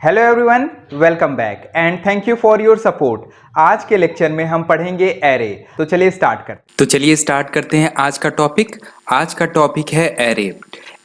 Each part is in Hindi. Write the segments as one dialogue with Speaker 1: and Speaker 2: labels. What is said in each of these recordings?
Speaker 1: Hello everyone, welcome back and thank you for your support. आज के लेक्चर में हम पढ़ेंगे एरे। तो चलिए स्टार्ट करते हैं आज का टॉपिक। आज का टॉपिक है एरे।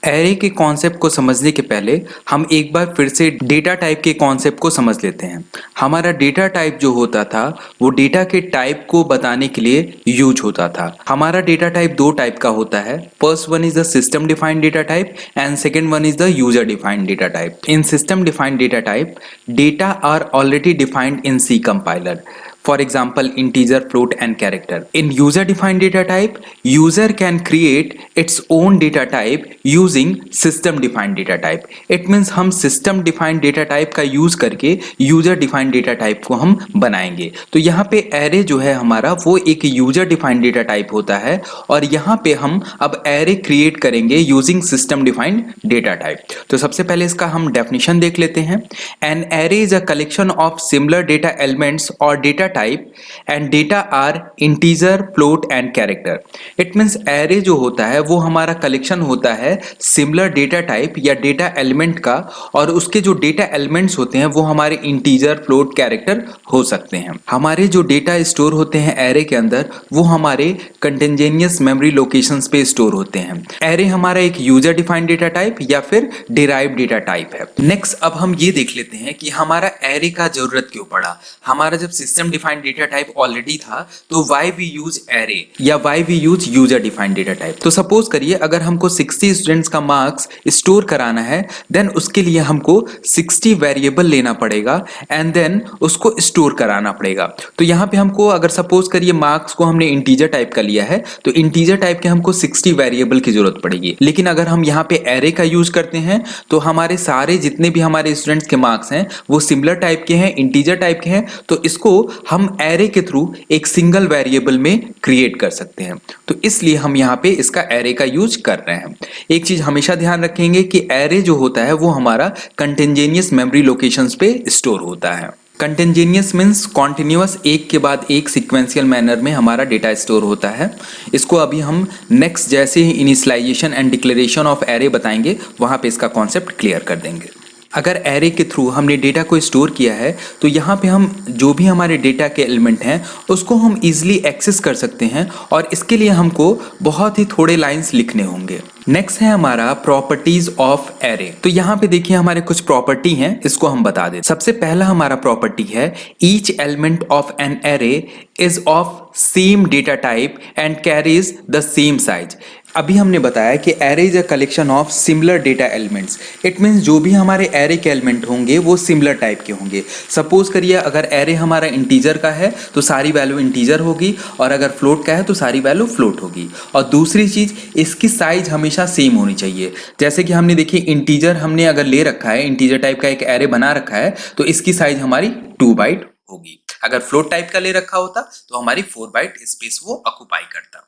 Speaker 1: एरे के कॉन्सेप्ट को समझने के पहले हम एक बार फिर से डेटा टाइप के कॉन्सेप्ट को समझ लेते हैं। हमारा डेटा टाइप जो होता था वो डेटा के टाइप को बताने के लिए यूज होता था। हमारा डेटा टाइप दो टाइप का होता है। First one is the system defined data type and second one is the user defined data type. In system defined data type, data are already defined in C compiler. For example, integer, float and character. In user defined data type, user can create its own data type using system defined data type. It means हम system defined data type का use करके user defined data type को हम बनाएंगे। तो यहाँ पे array जो है हमारा वो एक user defined data type होता है और यहाँ पे हम अब array create करेंगे using system defined data type। तो सबसे पहले इसका हम definition देख लेते हैं। An array is a collection of similar data elements or data type and data are integer, float and character. It means array जो होता है वो हमारा कलेक्शन होता है similar data type या data element का, और उसके जो data elements होते हैं वो हमारे integer, float, character हो सकते हैं। हमारे जो data स्टोर होते हैं array के अंदर वो हमारे contemporaneous memory locations पे स्टोर होते हैं। array हमारा एक user defined data type या फिर derived data type है। नेक्स्ट अब हम ये देख लेते हैं कि हमारा array का जरूरत क्यों पड़ा। हमारा जब system defined data type already था तो वाई वी यूज एरे या why we use user defined data type. तो सपोज करिए अगर हमको 60 स्टूडेंट्स का मार्क्स स्टोर कराना है, देन उसके लिए हमको 60 वेरिएबल लेना पड़ेगा एंड देन उसको स्टोर कराना पड़ेगा। तो यहाँ पे हमको अगर सपोज करिए मार्क्स को हमने इंटीजर टाइप का लिया है तो इंटीजर टाइप के हमको 60 वेरिएबल की जरूरत पड़ेगी। लेकिन अगर हम यहाँ पे एरे का यूज करते हैं तो हमारे सारे जितने भी हमारे स्टूडेंट्स के मार्क्स हैं वो सिमिलर टाइप के हैं, इंटीजर टाइप के हैं, तो इसको हम एरे के थ्रू एक सिंगल वेरिएबल में क्रिएट कर सकते हैं। तो इसलिए हम यहाँ पे इसका एरे का यूज कर रहे हैं। एक चीज हमेशा ध्यान रखेंगे कि एरे जो होता है वो हमारा कंटिन्यूअस मेमोरी लोकेशंस पे स्टोर होता है। कंटिन्यूअस मीन्स कॉन्टिन्यूअस, एक के बाद एक सिक्वेंशियल मैनर में हमारा डेटा स्टोर होता है। इसको अभी हम नेक्स्ट जैसे ही initialization and declaration of array बताएंगे वहां पे इसका कॉन्सेप्ट क्लियर कर देंगे। अगर एरे के थ्रू हमने डेटा को स्टोर किया है तो यहाँ पे हम जो भी हमारे डेटा के एलिमेंट हैं उसको हम इजीली एक्सेस कर सकते हैं और इसके लिए हमको बहुत ही थोड़े लाइंस लिखने होंगे। नेक्स्ट है हमारा प्रॉपर्टीज ऑफ एरे। तो यहाँ पे देखिए हमारे कुछ प्रॉपर्टी हैं, इसको हम बता दें। सबसे पहला हमारा प्रॉपर्टी है each element of an array is of same data type and carries the same size. अभी हमने बताया कि array is a collection of similar data elements. It means जो भी हमारे एरे के एलिमेंट होंगे वो सिमिलर टाइप के होंगे। सपोज करिए अगर एरे हमारा इंटीजर का है तो सारी वैल्यू इंटीजर होगी और अगर फ्लोट का है तो सारी वैल्यू फ्लोट होगी। और दूसरी चीज, इसकी साइज हमेशा सेम होनी चाहिए। जैसे कि हमने देखिए इंटीजर हमने अगर ले रखा है, इंटीजर टाइप का एक एरे बना रखा है तो इसकी साइज हमारी 2 बाइट होगी। अगर फ्लोट टाइप का ले रखा होता तो हमारी 4 बाइट स्पेस वो ऑक्युपाई करता।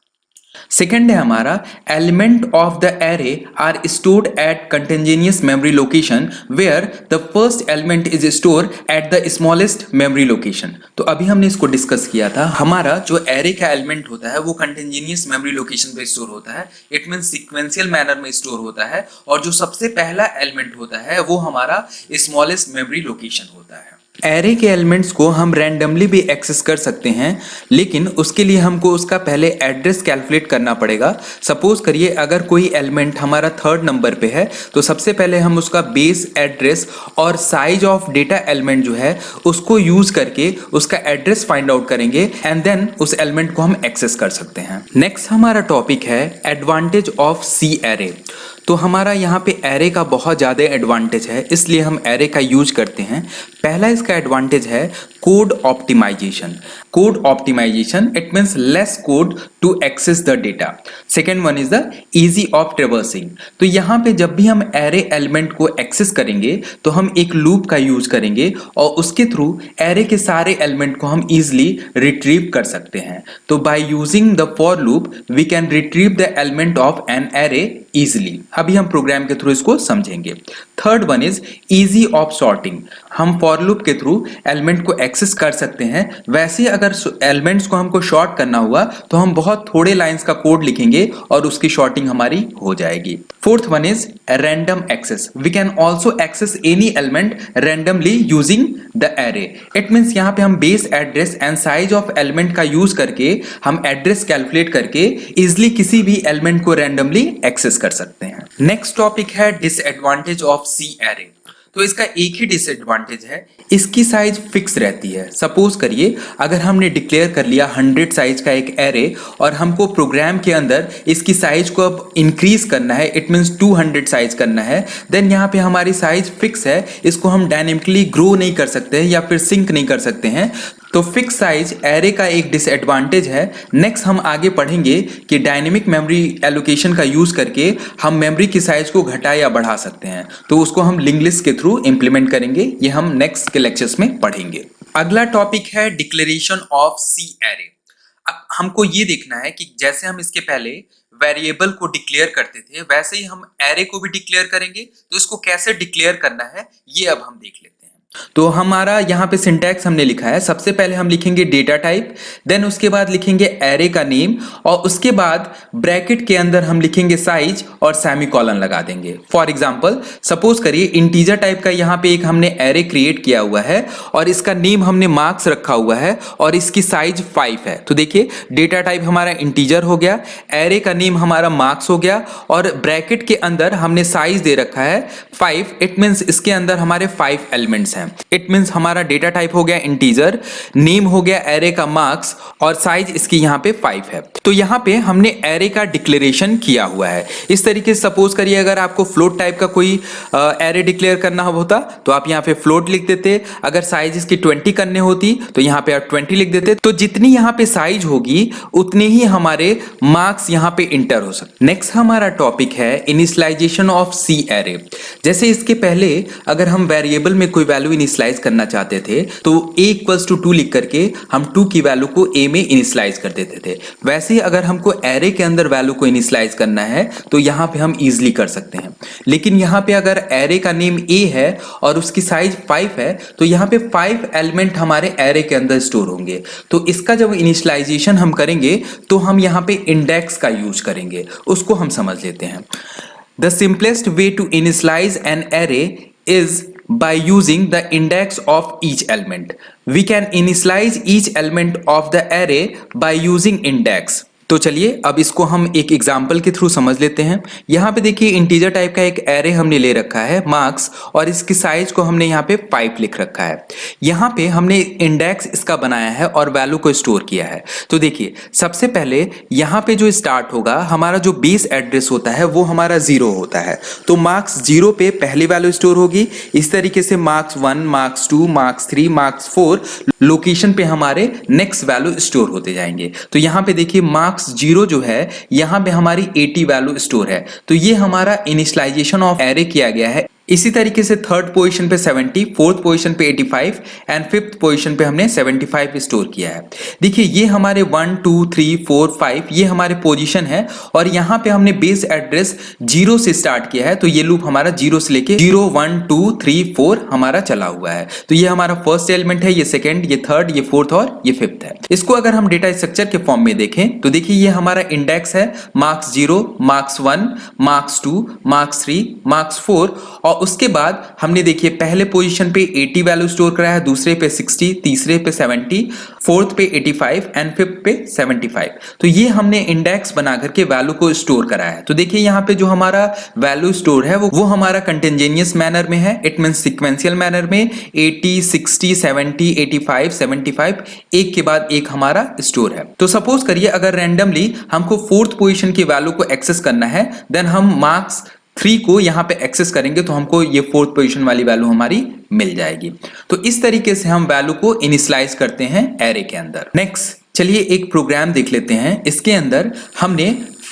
Speaker 1: सेकेंड है हमारा element of the array are stored at continuous memory location where the first element is store at the smallest memory location. तो अभी हमने इसको डिस्कस किया था। हमारा जो एरे का एलिमेंट होता है वो कंटिन्यूअस मेमोरी लोकेशन पे स्टोर होता है। इट मींस सीक्वेंशियल मैनर में स्टोर होता है और जो सबसे पहला एलिमेंट होता है वो हमारा स्मॉलेस्ट मेमोरी लोकेशन होता है। एरे के एलिमेंट्स को हम रैंडमली भी एक्सेस कर सकते हैं, लेकिन उसके लिए हमको उसका पहले एड्रेस कैलकुलेट करना पड़ेगा। सपोज करिए अगर कोई एलिमेंट हमारा 3rd नंबर पे है तो सबसे पहले हम उसका बेस एड्रेस और साइज ऑफ डेटा एलिमेंट जो है उसको यूज करके उसका एड्रेस फाइंड आउट करेंगे एंड देन उस एलिमेंट को हम एक्सेस कर सकते हैं। नेक्स्ट हमारा टॉपिक है एडवांटेज ऑफ सी एरे। तो हमारा यहाँ पे एरे का बहुत ज़्यादा एडवांटेज है, इसलिए हम एरे का यूज करते हैं। पहला इसका एडवांटेज है code optimisation. Code optimisation it means less code to access the data. Second one is the easy of traversing. तो यहाँ पे जब भी हम एरे एलिमेंट को एक्सेस करेंगे तो हम एक लूप का यूज करेंगे और उसके थ्रू एरे के सारे एलिमेंट को हम इजिली रिट्रीव कर सकते हैं। तो by using the for loop we can retrieve the element of an array easily. अभी हम प्रोग्राम के थ्रू इसको समझेंगे। Third one is easy of sorting. हम फॉर लूप के थ्रू एलिमेंट को एक्सेस कर सकते हैं, वैसे अगर एलिमेंट्स को हमको शॉर्ट करना हुआ तो हम बहुत थोड़े लाइंस का कोड लिखेंगे और उसकी शॉर्टिंग हमारी हो जाएगी। Fourth one is random access. We can also access any element randomly using the array. It means यहाँ पे हम base address and size of element का यूज करके हम एड्रेस कैलकुलेट करके इजिली किसी भी एलिमेंट को रैंडमली एक्सेस कर सकते हैं। नेक्स्ट टॉपिक है डिसएडवांटेज ऑफ सी एरे। तो इसका एक ही डिसएडवांटेज है, इसकी साइज फिक्स रहती है। सपोज करिए अगर हमने डिक्लेयर कर लिया 100 साइज का एक एरे और हमको प्रोग्राम के अंदर इसकी साइज को अब इंक्रीज करना है, इट मींस 200 साइज करना है, देन यहाँ पे हमारी साइज फिक्स है, इसको हम डायनेमिकली ग्रो नहीं कर सकते हैं या फिर सिंक नहीं कर सकते हैं। तो फिक्स साइज एरे का एक डिसएडवांटेज है। नेक्स्ट हम आगे पढ़ेंगे कि डायनेमिक मेमोरी एलोकेशन का यूज करके हम मेमोरी की साइज को घटा या बढ़ा सकते हैं, तो उसको हम लिंक लिस्ट के थ्रू इंप्लीमेंट करेंगे। ये हम नेक्स्ट के लेक्चर्स में पढ़ेंगे। अगला टॉपिक है डिक्लेरेशन ऑफ सी एरे। अब हमको ये देखना है कि जैसे हम इसके पहले वेरिएबल को डिक्लेयर करते थे वैसे ही हम एरे को भी डिक्लेयर करेंगे। तो इसको कैसे डिक्लेयर करना है ये अब हम देख लेते हैं। तो हमारा यहाँ पे सिंटैक्स हमने लिखा है, सबसे पहले हम लिखेंगे डेटा टाइप, देन उसके बाद लिखेंगे एरे का नेम और उसके बाद ब्रैकेट के अंदर हम लिखेंगे साइज और सेमीकोलन लगा देंगे। फॉर एग्जांपल सपोज करिए इंटीजर टाइप का यहाँ पे एक हमने एरे क्रिएट किया हुआ है और इसका नेम हमने मार्क्स रखा हुआ है और इसकी साइज 5 है। तो देखिए डेटा टाइप हमारा इंटीजर हो गया, एरे का नेम हमारा मार्क्स हो गया और ब्रैकेट के अंदर हमने साइज दे रखा है 5। इट मीन्स इसके अंदर हमारे 5 एलिमेंट्स हैं। इट मींस हमारा डेटा टाइप हो गया इंटीजर, नेम हो गया एरे का मार्क्स और साइज इसकी यहाँ पे 5 है। तो यहाँ पे हमने एरे का डिक्लेरेशन किया हुआ है। इस तरीके से सपोज करिए अगर आपको फ्लोट टाइप का कोई एरे डिक्लेयर करना होता तो आप यहाँ पे फ्लोट लिख देते, अगर साइज इसकी 20 करने होती तो यहाँ पे आप 20 लिख देते। तो जितनी यहाँ पे साइज होगी उतने ही हमारे मार्क्स यहाँ पे इंटर हो सकते। नेक्स्ट हमारा टॉपिक है इनिशियलाइजेशन ऑफ सी एरे। जैसे इसके पहले अगर हम वेरिएबल में कोई वैल्यू इनिशियलाइज करना चाहते थे तो a = 2 लिख करके हम 2 की वैल्यू को a में इनिशियलाइज कर देते थे। वैसे ही अगर हमको एरे के अंदर वैल्यू को इनिशियलाइज करना है तो यहाँ पे हम इजीली कर सकते हैं। लेकिन यहाँ पे अगर एरे का नेम a है और उसकी साइज 5 है तो यहाँ पे 5 एलिमेंट हमारे एरे के अंदर स्टोर होंगे। तो इसका जब इनिशियलाइजेशन हम करेंगे तो हम यहाँ पे इंडेक्स का यूज करेंगे, उसको हम समझ लेते हैं। The simplest way to initialise an array is by using the index of each element. We can initialize each element of the array by using index. तो चलिए अब इसको हम एक एग्जाम्पल के थ्रू समझ लेते हैं। यहाँ पे देखिए इंटीजर टाइप का एक एरे हमने ले रखा है मार्क्स और इसकी साइज को हमने यहाँ पे 5 लिख रखा है। यहाँ पे हमने इंडेक्स इसका बनाया है और वैल्यू को स्टोर किया है। तो देखिए सबसे पहले यहाँ पे जो स्टार्ट होगा हमारा जो बेस एड्रेस होता है वो हमारा 0 होता है। तो मार्क्स 0 पे पहली वैल्यू स्टोर होगी। इस तरीके से marks 1, marks 2, marks 3, marks 4 location पे हमारे नेक्स्ट वैल्यू स्टोर होते जाएंगे। तो यहाँ पे देखिए मार्क्स 0 जो है यहाँ पे हमारी 80 वैल्यू स्टोर है। तो ये हमारा इनिशियलाइजेशन ऑफ एरे किया गया है। इसी तरीके से थर्ड पोजीशन पे 70, फोर्थ पोजीशन पे 85 एंड फिफ्थ पोजीशन पे हमने 75 स्टोर किया है। देखिए ये हमारे 1, 2, 3, 4, 5 ये हमारे पोजीशन है और यहाँ पे हमने बेस एड्रेस 0 से स्टार्ट किया है। तो ये लूप हमारा 0 से लेके 0, 1, 2, 3, 4 हमारा चला हुआ है। तो ये हमारा फर्स्ट एलिमेंट है, ये सेकेंड, ये थर्ड, ये फोर्थ और ये फिफ्थ है। इसको अगर हम डेटा स्ट्रक्चर के फॉर्म में देखें तो देखिए ये हमारा इंडेक्स है marks 0, marks 1, marks 2, marks 3, marks 4 और उसके बाद हमने देखिए पहले पोजीशन पे 80 वैल्यू स्टोर करा है, दूसरे पे 60, तीसरे पे 70, फोर्थ पे 85 एंड फिफ्थ पे 75। तो ये हमने इंडेक्स बना करके वैल्यू को स्टोर करा है। तो देखिए यहाँ पे जो हमारा वैल्यू स्टोर है वो हमारा कंटिन्यूअस मैनर में है, इट मींस सीक्वेंशियल मैनर में 80, 60, 70, 85, 75 एक के बाद एक हमारा स्टोर है। तो सपोज करिए अगर रैंडमली हमको फोर्थ पोजीशन की वैल्यू को एक्सेस करना है, देन हम मार्क्स 3 को यहाँ पे एक्सेस करेंगे तो हमको ये फोर्थ पोजीशन वाली वैल्यू हमारी मिल जाएगी। तो इस तरीके से हम वैल्यू को इनिशियलाइज करते हैं एरे के अंदर। नेक्स्ट चलिए एक प्रोग्राम देख लेते हैं। इसके अंदर हमने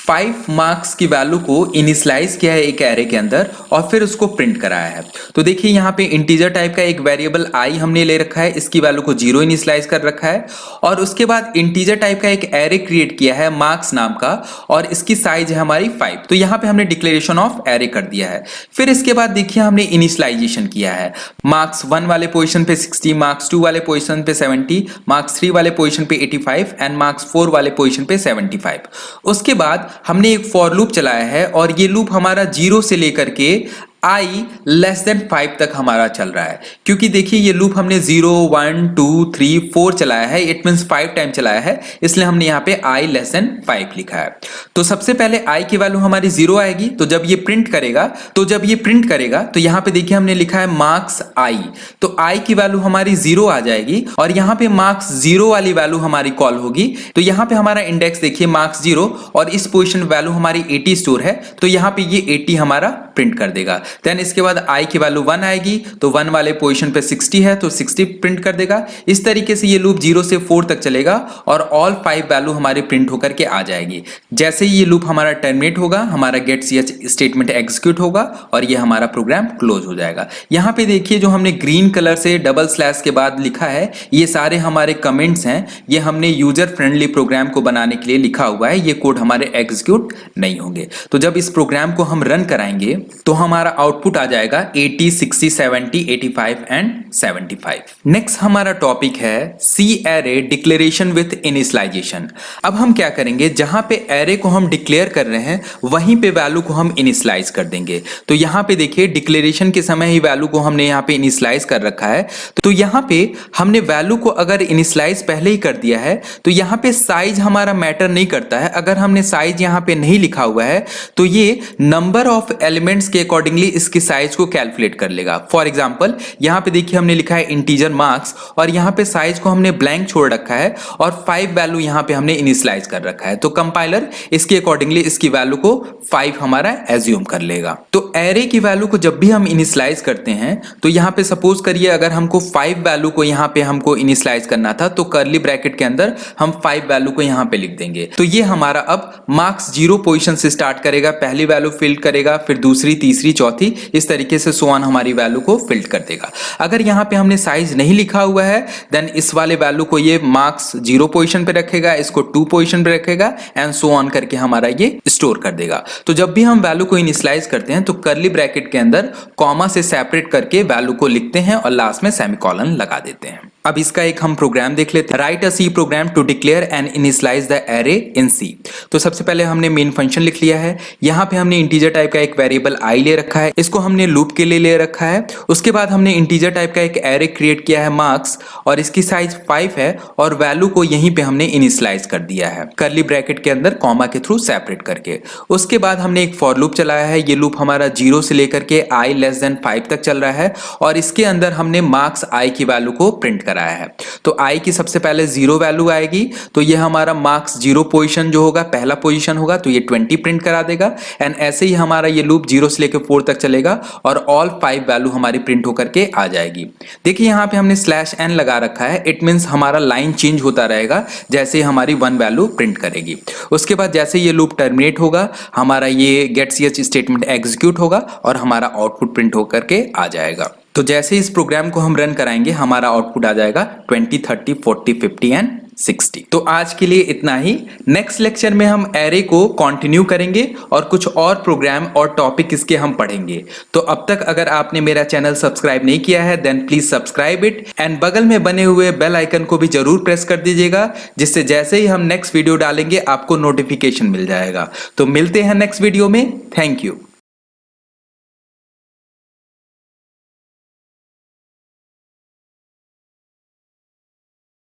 Speaker 1: 5 मार्क्स की वैल्यू को इनिशियलाइज किया है एक एरे के अंदर और फिर उसको प्रिंट कराया है। तो देखिए यहाँ पे इंटीजर टाइप का एक वेरिएबल आई हमने ले रखा है, इसकी वैल्यू को 0 इनिशियलाइज कर रखा है और उसके बाद इंटीजर टाइप का एक एरे क्रिएट किया है मार्क्स नाम का और इसकी साइज है हमारी 5। तो यहाँ पे हमने डिक्लेरेशन ऑफ एरे कर दिया है। फिर इसके बाद देखिए हमने इनिशियलाइजेशन किया है, मार्क्स 1 वाले पोजीशन पे 60, मार्क्स 2 वाले पोजीशन पे 70, मार्क्स 3 वाले पोजीशन पे 85 एंड मार्क्स 4 वाले पोजीशन पे 75। उसके बाद हमने एक फॉर लूप चलाया है और ये लूप हमारा 0 से लेकर के i लेस देन 5 तक हमारा चल रहा है, क्योंकि देखिए ये लूप हमने 0 1 2 3 4 चलाया है, इट मींस 5 टाइम चलाया है, इसलिए हमने यहाँ पे i लेस देन 5 लिखा है। तो सबसे पहले i की वैल्यू हमारी 0 आएगी, तो जब ये प्रिंट करेगा तो यहाँ पे देखिए हमने लिखा है मार्क्स i, तो i की वैल्यू हमारी 0 आ जाएगी और यहाँ पे मार्क्स 0 वाली वैल्यू हमारी कॉल होगी। तो यहाँ पे हमारा इंडेक्स देखिए मार्क्स 0 और इस पोजीशन वैल्यू हमारी 80 स्टोर है, तो यहाँ पे ये 80 हमारा प्रिंट कर देगा। देन इसके बाद i की वैल्यू 1 आएगी, तो 1 वाले पोजीशन पे 60 है तो 60 प्रिंट कर देगा। इस तरीके से ये लूप 0 से 4 तक चलेगा और ऑल 5 वैल्यू हमारी प्रिंट होकर के आ जाएगी। जैसे ही ये लूप हमारा टर्मिनेट होगा, हमारा गेट ch स्टेटमेंट एग्जीक्यूट होगा और ये हमारा प्रोग्राम क्लोज हो जाएगा। यहाँ पे देखिए जो हमने ग्रीन कलर से डबल स्लैश के बाद लिखा है, ये सारे हमारे कमेंट्स हैं, ये हमने यूजर फ्रेंडली प्रोग्राम को बनाने के लिए लिखा हुआ है, ये कोड हमारे एग्जीक्यूट नहीं होंगे। तो जब इस प्रोग्राम को हम रन कराएंगे तो हमारा आउटपुट आ जाएगा 80 60 70 85 एंड 75। नेक्स्ट हमारा टॉपिक है सी एरे डिक्लेरेशन विथ इनिशियलाइजेशन। अब हम क्या करेंगे, जहां पे एरे को हम डिक्लेयर कर रहे हैं वहीं पे वैल्यू को हम इनिशियलाइज कर देंगे। तो यहाँ पे देखिए डिक्लेरेशन के समय ही वैल्यू को हमने यहाँ पे इनिशियलाइज कर रखा है। तो यहाँ पे हमने वैल्यू को अगर इनिशियलाइज पहले ही कर दिया है तो यहाँ पे साइज हमारा मैटर नहीं करता है। अगर हमने साइज यहाँ पे नहीं लिखा हुआ है तो ये नंबर ऑफ एलिमेंट्स के अकॉर्डिंगली इसकी साइज को कैलकुलेट कर लेगा। फॉर एग्जांपल यहाँ पे देखिए हमने लिखा है इंटीजर मार्क्स और यहाँ पे साइज को हमने ब्लैंक छोड़ रखा है और 5 वैल्यू यहाँ पे हमने इनिशियलाइज कर रखा है। तो कंपाइलर इसके अकॉर्डिंगली इसकी वैल्यू को 5 हमारा एज्यूम कर लेगा। तो एरे की वैल्यू को जब भी हम इनिशियलाइज करते हैं तो यहाँ पे सपोज करिए अगर हमको 5 वैल्यू को यहाँ पे हमको इनिशियलाइज करना था तो कर्ली ब्रैकेट के अंदर हम 5 वैल्यू को यहाँ पे लिख देंगे। तो ये हमारा अब मार्क्स 0 पोजीशन से स्टार्ट करेगा, पहली वैल्यू फिल्ड करेगा, फिर दूसरी तीसरी चौथी, इस तरीके से सो ऑन हमारी वैल्यू को फिल्ड कर देगा। अगर यहाँ पे हमने साइज नहीं लिखा हुआ है देन इस वाले वैल्यू को ये मार्क्स 0 पोजीशन पे रखेगा, इसको 2 पोजीशन पे रखेगा एंड सो ऑन करके हमारा ये स्टोर कर देगा। तो जब भी हम वैल्यू को इनिशियलाइज करते हैं तो कर्ली ब्रैकेट के अंदर कॉमा से सेपरेट करके वैल्यू को लिखते हैं और लास्ट में सेमीकोलन लगा देते हैं। अब इसका एक हम प्रोग्राम देख लेते हैं। Write a C program to declare and initialize the array in C. तो सबसे पहले हमने मेन फंक्शन लिख लिया है, यहाँ पे हमने इंटीजर टाइप का एक वेरिएबल आई ले रखा है, इसको हमने लूप के लिए ले रखा है। उसके बाद हमने इंटीजर टाइप का एक एरे क्रिएट किया है मार्क्स और इसकी साइज 5 है और वैल्यू को यहीं पे हमने इनिशियलाइज कर दिया है कर्ली ब्रैकेट के अंदर कॉमा के थ्रू सेपरेट करके। उसके बाद हमने एक फॉर लूप चलाया है, ये लूप हमारा 0 से लेकर के i लेस देन 5 तक चल रहा है और इसके अंदर हमने मार्क्स i की वैल्यू को प्रिंट कराया है। तो i की सबसे पहले 0 वैल्यू आएगी, तो ये हमारा मार्क्स 0 पोजीशन जो होगा पहला पोजीशन होगा तो ये 20 प्रिंट करा देगा एंड ऐसे ही हमारा ये लूप 0 से लेकर 4 तक चलेगा और ऑल 5 वैल्यू हमारी प्रिंट होकर के आ जाएगी। देखिए यहाँ पे हमने /n लगा रखा है, इट मींस हमारा लाइन चेंज होता रहेगा जैसे हमारी 1 वैल्यू प्रिंट करेगी। उसके बाद जैसे ये लूप टर्मिनेट होगा हमारा ये गेट ch स्टेटमेंट एग्जीक्यूट होगा और हमारा आउटपुट प्रिंट होकर के आ जाएगा। तो जैसे इस प्रोग्राम को हम रन कराएंगे हमारा आउटपुट आ जाएगा 20 30 40 50 एंड 60। तो आज के लिए इतना ही। नेक्स्ट लेक्चर में हम एरे को कंटिन्यू करेंगे और कुछ और प्रोग्राम और टॉपिक इसके हम पढ़ेंगे। तो अब तक अगर आपने मेरा चैनल सब्सक्राइब नहीं किया है then please subscribe it and बगल में बने हुए बेल आइकन को भी जरूर प्रेस कर दीजिएगा, जिससे जैसे ही हम नेक्स्ट वीडियो डालेंगे आपको नोटिफिकेशन मिल जाएगा। तो मिलते हैं नेक्स्ट वीडियो में। Thank you.